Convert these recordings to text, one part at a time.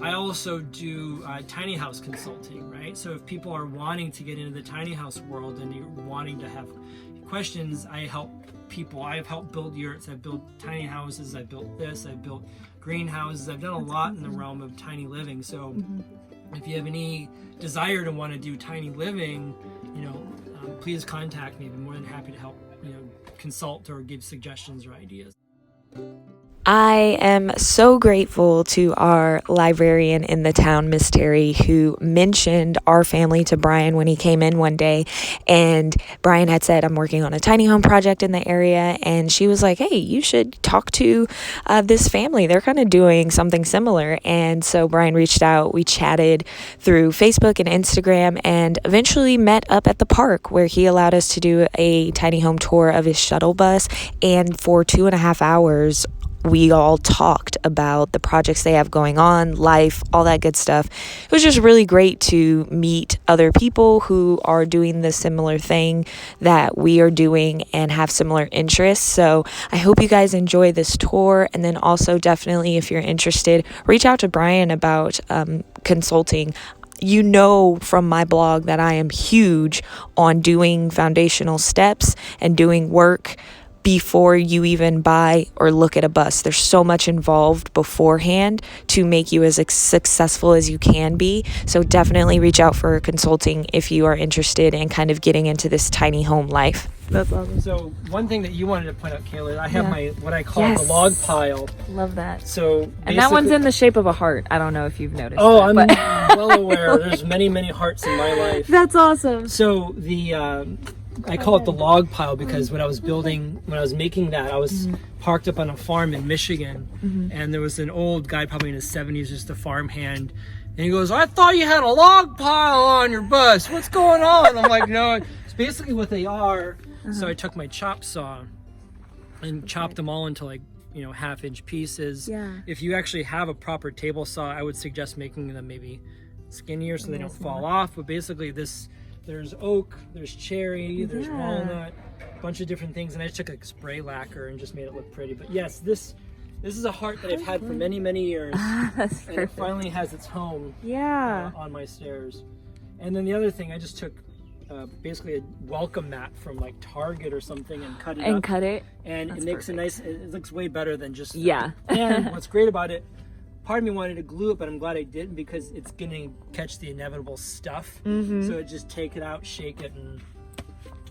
I also do tiny house consulting, right? So if people are wanting to get into the tiny house world and you're wanting to have questions, I help people. I've helped build yurts, I've built tiny houses, I've built this, I've built greenhouses, I've done a lot in the realm of tiny living. So if you have any desire to want to do tiny living, please contact me. I'd be more than happy to help, consult or give suggestions or ideas. I am so grateful to our librarian in the town, Miss Terry, who mentioned our family to Brian when he came in one day. And Brian had said, I'm working on a tiny home project in the area. And she was like, hey, you should talk to this family. They're kind of doing something similar. And so Brian reached out. We chatted through Facebook and Instagram and eventually met up at the park where he allowed us to do a tiny home tour of his shuttle bus. And for 2.5 hours, we all talked about the projects they have going on, life, all that good stuff. It was just really great to meet other people who are doing the similar thing that we are doing and have similar interests. So I hope you guys enjoy this tour. And then also definitely, if you're interested, reach out to Brian about consulting. You know from my blog that I am huge on doing foundational steps and doing work before you even buy or look at a bus. There's so much involved beforehand to make you as successful as you can be. So definitely reach out for consulting if you are interested in kind of getting into this tiny home life. That's awesome. So one thing that you wanted to point out, Kayla, I have my what I call the log pile. Love that. So and that one's in the shape of a heart. I don't know if you've noticed. Oh, I'm well aware. There's many hearts in my life. That's awesome. So the I call it the log pile because when I was making that, I was parked up on a farm in Michigan, and there was an old guy, probably in his 70s, just a farmhand, and he goes, I thought you had a log pile on your bus. What's going on? I'm like, no, it's basically what they are. So I took my chop saw and chopped them all into like, 1/2-inch pieces. Yeah. If you actually have a proper table saw, I would suggest making them maybe skinnier so they don't fall off. But basically there's oak, there's cherry, there's walnut, a bunch of different things, and I just took like spray lacquer and just made it look pretty. But yes, this is a heart that I've had for many years. That's and it finally has its home on my stairs. And then the other thing, I just took basically a welcome mat from like Target or something and cut it up. And it makes it looks way better than just and what's great about it, part of me wanted to glue it, but I'm glad I didn't because it's gonna catch the inevitable stuff. So it just take it out, shake it, and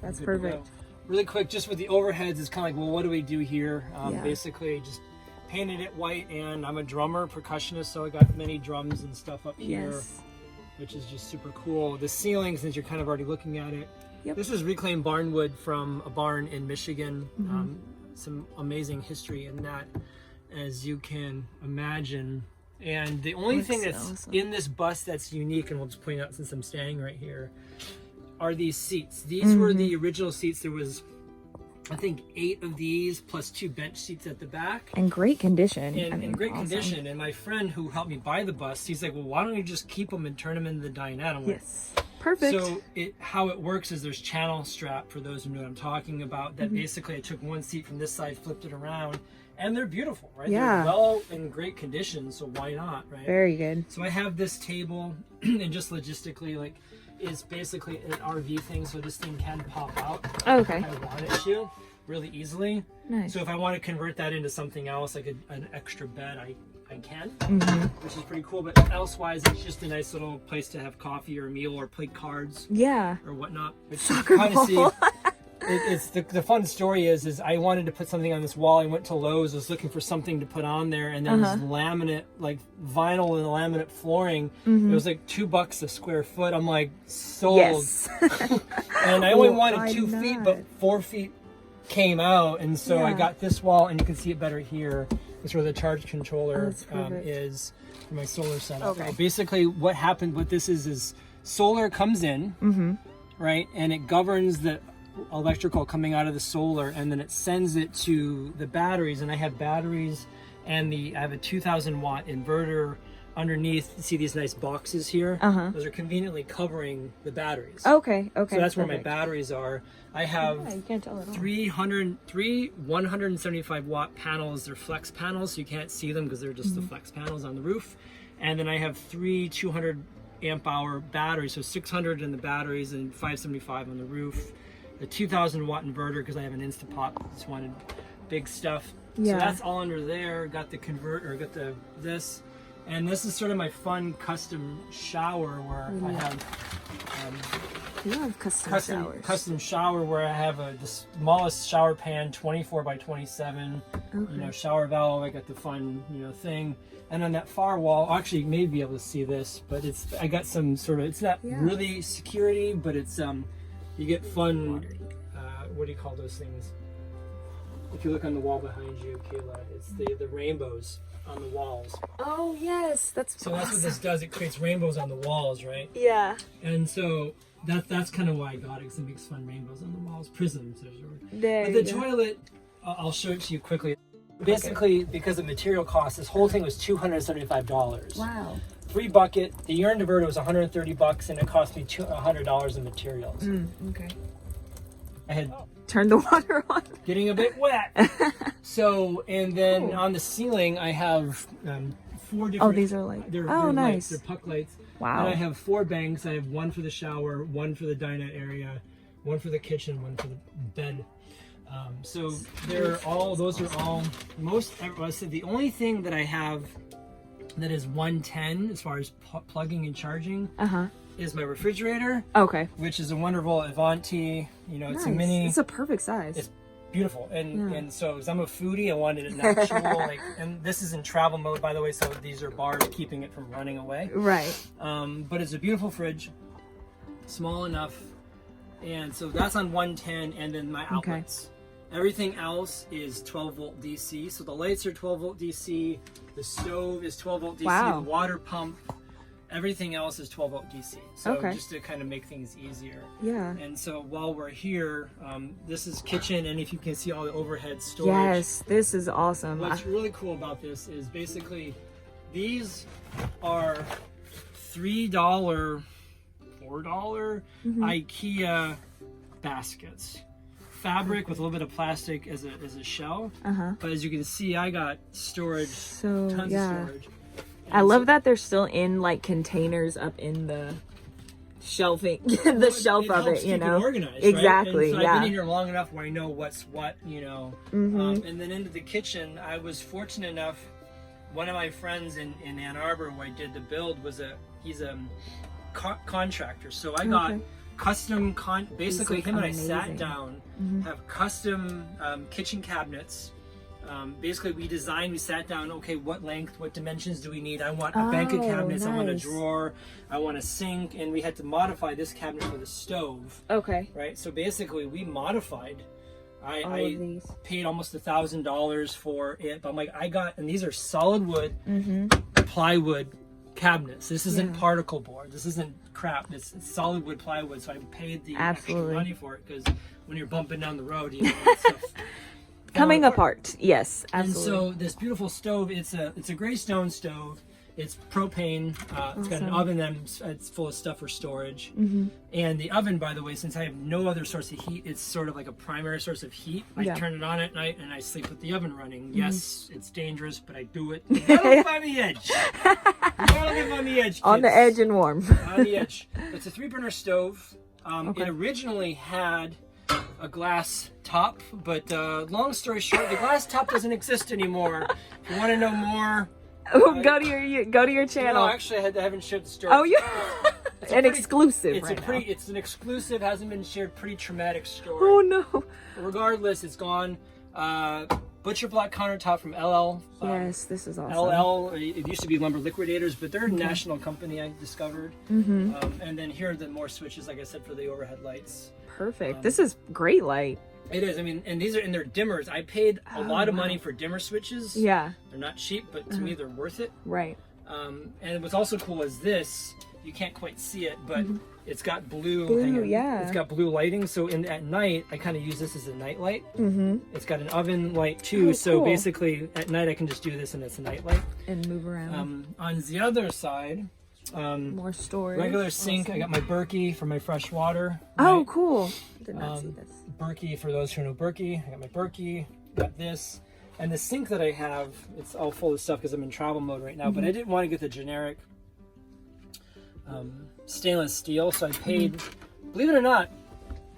that's perfect. Really quick, just with the overheads, it's kind of like, well, what do we do here? Basically, just painted it white, and I'm a drummer, percussionist, so I got many drums and stuff up here, which is just super cool. The ceiling, since you're kind of already looking at it, this is reclaimed barn wood from a barn in Michigan. Some amazing history in that, as you can imagine. And the only thing that's in this bus that's unique, and we'll just point out since I'm standing right here, are these seats. These were the original seats. There was, I think, 8 of these plus 2 bench seats at the back. In great condition. In great condition. And my friend who helped me buy the bus, he's like, well, why don't you just keep them and turn them into the dinette? I'm like, perfect. So how it works is there's channel strap, for those who know what I'm talking about, that basically I took one seat from this side, flipped it around, and they're beautiful, right? Yeah. They're well in great condition, so why not, right? Very good. So I have this table, and just logistically, like, is basically an RV thing, so this thing can pop out. Okay. If I want it to, really easily. Nice. So if I want to convert that into something else, like an extra bed, I can, which is pretty cool. But elsewise, it's just a nice little place to have coffee or a meal or play cards. Or whatnot. Which you kind of see. It's the fun story is I wanted to put something on this wall. I went to Lowe's, was looking for something to put on there, and there was laminate, like vinyl and laminate flooring. It was like $2 a square foot. I'm like, sold. And I only wanted 2 feet, but 4 feet came out, and so I got this wall, and you can see it better here. That's where the charge controller is for my solar setup. So basically, what happened with this is solar comes in, right, and it governs the electrical coming out of the solar, and then it sends it to the batteries. And I have batteries, and I have a 2,000 watt inverter underneath. See these nice boxes here? Those are conveniently covering the batteries. Okay. So that's where my batteries are. I have you can't tell at all. 175 watt panels. They're flex panels, so you can't see them because they're just the flex panels on the roof. And then I have 3 200 amp hour batteries, so 600 in the batteries and 575 on the roof. The 2000 watt inverter because I have an Instapot. Just wanted big stuff. Yeah. So that's all under there. Got the converter, got this. And this is sort of my fun custom shower where I have love custom shower where I have the smallest shower pan, 24 by 27. Okay. You know, shower valve. I got the fun, you know, thing. And on that far wall, actually, you may be able to see this, but I got some sort of, it's not really security, but it's you get fun. What do you call those things? If you look on the wall behind you, Kayla, it's the rainbows on the walls. Oh yes, that's so awesome. That's what this does. It creates rainbows on the walls, right? Yeah. And so that's kind of why I got it, because it makes fun rainbows on the walls, prisms. There. But the toilet, I'll show it to you quickly. Basically, because of material costs, this whole thing was $275. Wow. 3 bucket. The urine diverter was $130, and it cost me $100 in materials. Okay. I had turned the water on. Getting a bit wet. So, and then on the ceiling, I have 4 different. Oh, these are like. They're nice. Lights. They're puck lights. Wow. And I have 4 banks. I have 1 for the shower, 1 for the dinette area, 1 for the kitchen, 1 for the bed. So those are all, I said the only thing that I have that is 110 as far as plugging and charging is my refrigerator. Okay. Which is a wonderful Avanti, you know, it's a mini. It's a perfect size. It's beautiful. And so as I'm a foodie, I wanted it natural, and this is in travel mode, by the way, so these are bars keeping it from running away. Right. But it's a beautiful fridge, small enough. And so that's on 110, and then my outlets. Okay. Everything else is 12 volt DC. So the lights are 12 volt DC. The stove is 12 volt DC. Wow. The water pump. Everything else is 12 volt DC. So just to kind of make things easier. Yeah. And so while we're here, this is kitchen, and if you can see all the overhead storage. Yes, this is awesome. What's really cool about this is basically these are $3, $4 Ikea baskets. Fabric with a little bit of plastic as a shell. But as you can see, I got storage, tons of storage. I love that they're still in like containers up in the shelving, the shelf of it, you know. It organized, exactly. Right? And so I've been here long enough where I know what's what, you know. And then into the kitchen, I was fortunate enough. One of my friends in Ann Arbor, where I did the build, he's a contractor. So I got custom basically him and I sat down, have custom kitchen cabinets. Basically we sat down, okay, what length, what dimensions do we need? I want a bank of cabinets, I want a drawer, I want a sink, and we had to modify this cabinet for the stove. Okay. Right, so basically we modified. I paid almost $1,000 for it, but I'm like, and these are solid wood, plywood cabinets. This isn't particle board. This isn't crap. It's solid wood plywood. So I paid the extra money for it, because when you're bumping down the road, you know, that stuff coming apart. Yes, absolutely. And so this beautiful stove, it's a gray stone stove. It's propane. It's got an oven it's full of stuff for storage. And the oven, by the way, since I have no other source of heat, it's sort of like a primary source of heat. I turn it on at night and I sleep with the oven running. Yes, it's dangerous, but I do it. You gotta live on the edge. You gotta live on the edge, kids. On the edge and warm. On the edge. It's a 3-burner stove. It originally had a glass top, but long story short, the glass top doesn't exist anymore. If you want to know more, go to your channel. No, actually, I haven't shared the story. Oh, exclusive. It's an exclusive. Hasn't been shared. Pretty traumatic story. Oh no. Regardless, it's gone. Butcher block countertop from LL. Yes, this is awesome. LL. It used to be Lumber Liquidators, but they're a national company, I discovered. And then here are the more switches, like I said, for the overhead lights. Perfect. This is great light. It is. I mean, and these are in their dimmers. I paid a lot of money for dimmer switches. Yeah. They're not cheap, but to me, they're worth it. Right. And what's also cool is this. You can't quite see it, but it's got blue. It's got blue lighting. So at night, I kind of use this as a night light. It's got an oven light too. So basically, at night I can just do this, and it's a night light. And move around. On the other side, more storage. Regular sink. I got my Berkey for my fresh water. Oh, cool. Did not see this. Berkey, for those who know Berkey. I got my Berkey. Got this. And the sink that I have, it's all full of stuff because I'm in travel mode right now, but I didn't want to get the generic stainless steel, so I paid, believe it or not,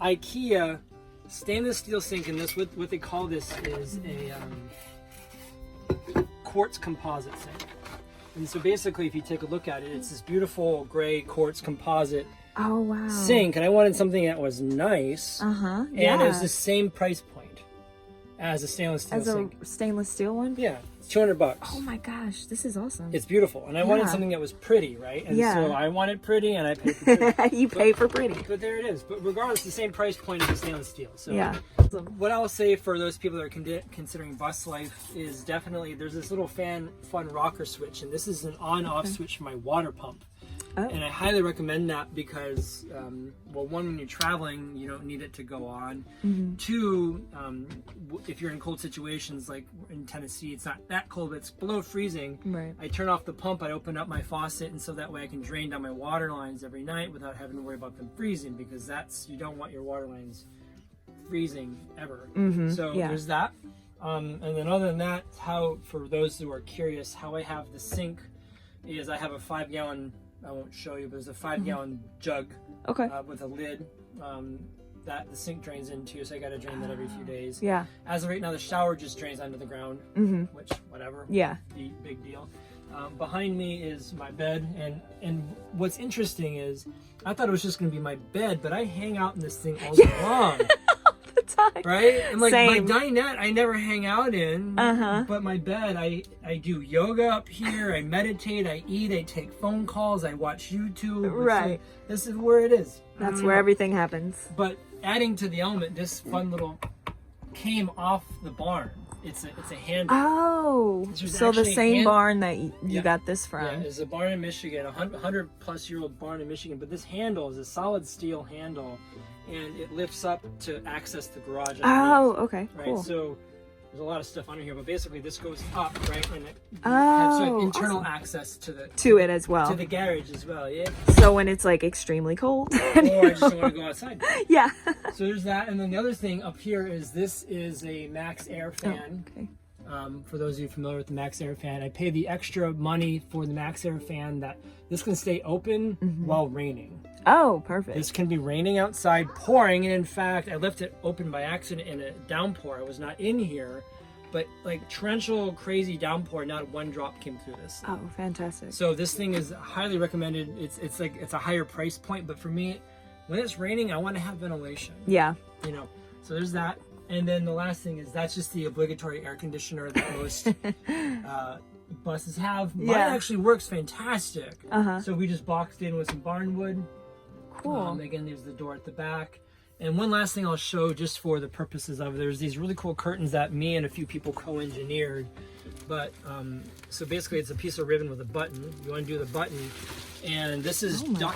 Ikea stainless steel sink, and this, what they call this is a quartz composite sink. And so basically, if you take a look at it, it's this beautiful gray quartz composite sink, and I wanted something that was nice, and it was the same price point as a stainless steel sink. As a stainless steel one? Yeah, it's $200. Oh my gosh, this is awesome. It's beautiful, and I wanted something that was pretty, right? And so I wanted pretty, and I paid for pretty. You pay for pretty. But there it is. But regardless, the same price point as a stainless steel. So what I'll say for those people that are considering bus life is definitely there's this little fun rocker switch, and this is an on-off switch for my water pump. And I highly recommend that because, well, one, when you're traveling, you don't need it to go on. Two, if you're in cold situations, like in Tennessee, it's not that cold, but it's below freezing. Right. I turn off the pump, I open up my faucet, and so that way I can drain down my water lines every night without having to worry about them freezing, because you don't want your water lines freezing ever. So there's that. And then other than that, for those who are curious, how I have the sink is I have a 5-gallon, I won't show you, but it's a 5-gallon jug with a lid that the sink drains into, so I got to drain that every few days. Yeah. As of right now, the shower just drains onto the ground, which, whatever. Yeah. Big deal. Behind me is my bed, and what's interesting is I thought it was just going to be my bed, but I hang out in this thing all day long. Time. Right? And like my dinette, I never hang out in, but my bed, I do yoga up here, I meditate, I eat, I take phone calls, I watch YouTube. Right. This is where it is. That's where everything happens. But adding to the element, this fun little came off the barn. It's a handle. Oh, so the same barn that you got this from. Yeah, it's a barn in Michigan, a 100-plus-year-old barn in Michigan. But this handle is a solid steel handle, and it lifts up to access the garage. Oh, okay, right? Cool. So there's a lot of stuff under here, but basically this goes up, right, and it has internal access to it as well, to the garage as well. Yeah. So when it's like extremely cold, or I just don't want to go outside. Yeah. So there's that, and then the other thing up here is this is a Max Air fan. Oh, okay. For those of you familiar with the Max Air fan, I pay the extra money for the Max Air fan that this can stay open while raining. Oh, perfect. This can be raining outside, pouring, and in fact, I left it open by accident in a downpour. I was not in here, but like torrential, crazy downpour, not one drop came through this thing. Oh, fantastic. So this thing is highly recommended. It's a higher price point, but for me, when it's raining, I want to have ventilation. Yeah. You know, so there's that. And then the last thing is that's just the obligatory air conditioner that most buses have. Mine actually works fantastic. So we just boxed in with some barnwood. Cool. Again, there's the door at the back. And one last thing I'll show just for the purposes of, there's these really cool curtains that me and a few people co-engineered. But so basically it's a piece of ribbon with a button. You undo the button, and this is duck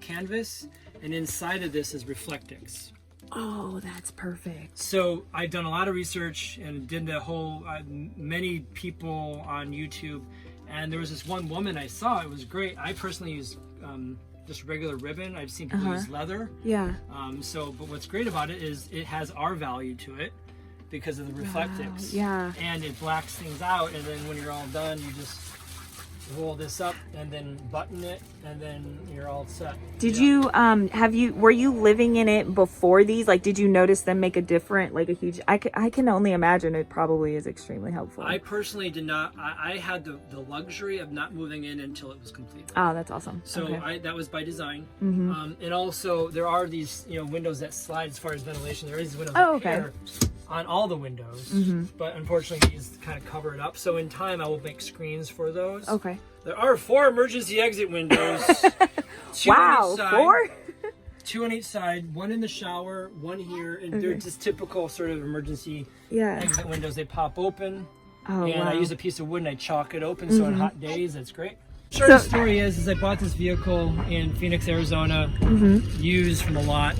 canvas, and inside of this is Reflectix. Oh, that's perfect. So I've done a lot of research and did the whole many people on YouTube, and there was this one woman I saw. It was great. I personally use just regular ribbon. I've seen people use leather. Yeah. But what's great about it is it has R value to it because of the Reflectix. Yeah. And it blacks things out, and then when you're all done, you just roll this up and then button it, and then you're all set. Did you were you living in it before these? Like, did you notice them make a different, like a huge, I can only imagine it probably is extremely helpful. I personally did not. I had the luxury of not moving in until it was complete. Oh, that's awesome. So that was by design. And also there are these windows that slide as far as ventilation. There is windows up here on all the windows, but unfortunately these kind of cover it up. So in time I will make screens for those. Okay. There are 4 emergency exit windows. 2 on each side, 4? 2 on each side, 1 in the shower, 1 here, and they're just typical sort of emergency exit windows. They pop open, I use a piece of wood and I chalk it open, so on hot days, that's great. Short story is I bought this vehicle in Phoenix, Arizona, used from a lot.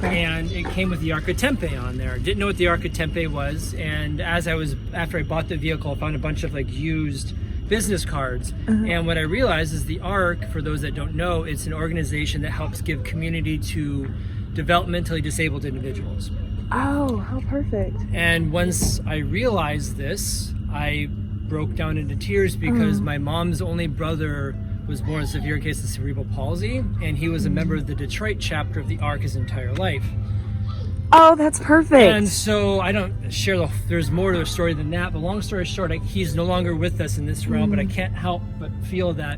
And it came with the Arca Tempe on there. Didn't know what the Arca Tempe was, and after I bought the vehicle, I found a bunch of like used business cards. And what I realized is the ARC, for those that don't know, it's an organization that helps give community to developmentally disabled individuals. Oh, how perfect. And once I realized this, I broke down into tears because my mom's only brother was born in a severe case of cerebral palsy, and he was a member of the Detroit chapter of the Ark his entire life. Oh, that's perfect. And so I don't share there's more to the story than that, but long story short, he's no longer with us in this realm, but I can't help but feel that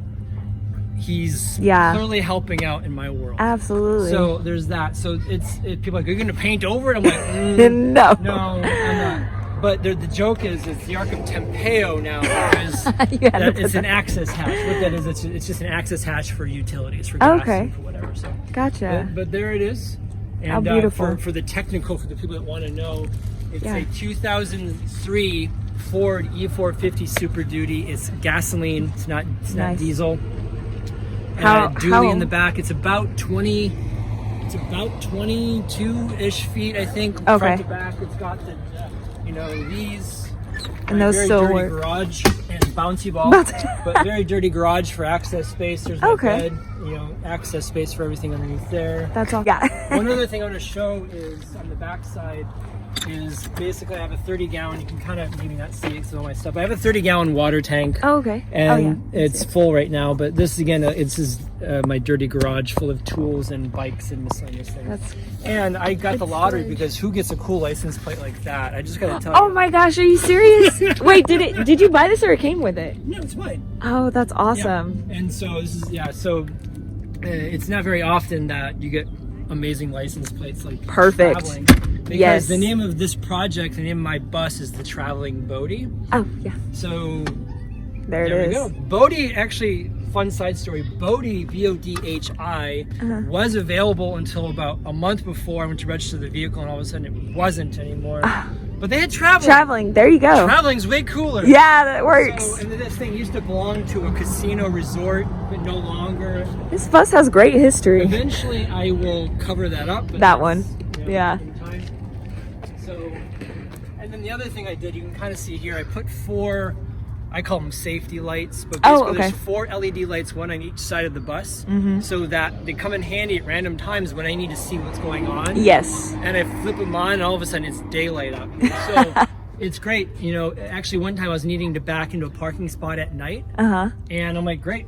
he's clearly helping out in my world. Absolutely. So there's that. So people are like, are you going to paint over it? I'm like, no, I'm not. But the joke is, it's the Ark of Tempeo now, because it's an access hatch. What that is, it's just an access hatch for utilities, for gas, and for whatever. So gotcha. But there it is. And how beautiful. For the technical, for the people that want to know, it's a 2003 Ford E450 Super Duty. It's gasoline. It's not diesel. Dually in the back. It's about 22-ish feet, I think, front to back. It's got the these and those very still dirty work. Garage and bouncy ball, but very dirty garage for access space. There's my bed, access space for everything underneath there. That's all. Yeah. One other thing I want to show is on the back side is basically I have a 30-gallon. You can kind of maybe not see it, some of my stuff. I have a 30-gallon water tank. Oh, okay. And it's full right now. But this again, it's my dirty garage full of tools and bikes and miscellaneous things. And I got the lottery because who gets a cool license plate like that? I just got to tell you. Oh my gosh, are you serious? Wait, did you buy this or it came with it? No, it's mine. Oh, that's awesome. Yeah. And so this is it's not very often that you get amazing license plates like perfect. Traveling. Because the name of this project, the name of my bus is the TravelingBodhi. Oh, yeah. So there it is. We go. Bodhi, actually, fun side story, Bodhi, B-O-D-H-I, was available until about a month before I went to register the vehicle, and all of a sudden it wasn't anymore. But they had traveling. Traveling, there you go. Traveling's way cooler. Yeah, that works. So, and this thing used to belong to a casino resort, but no longer. This bus has great history. Eventually I will cover that up. That one. Yeah. So, and then the other thing I did, you can kind of see here, I put 4, I call them safety lights, but basically there's 4 LED lights, one on each side of the bus, so that they come in handy at random times when I need to see what's going on. Yes. And I flip them on, and all of a sudden it's daylight up. So it's great. Actually one time I was needing to back into a parking spot at night, and I'm like, great.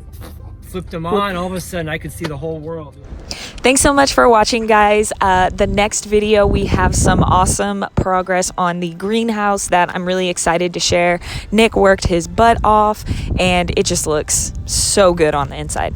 Flipped them on, all of a sudden I could see the whole world. Thanks so much for watching, guys. The next video, we have some awesome progress on the greenhouse that I'm really excited to share. Nick worked his butt off, and it just looks so good on the inside.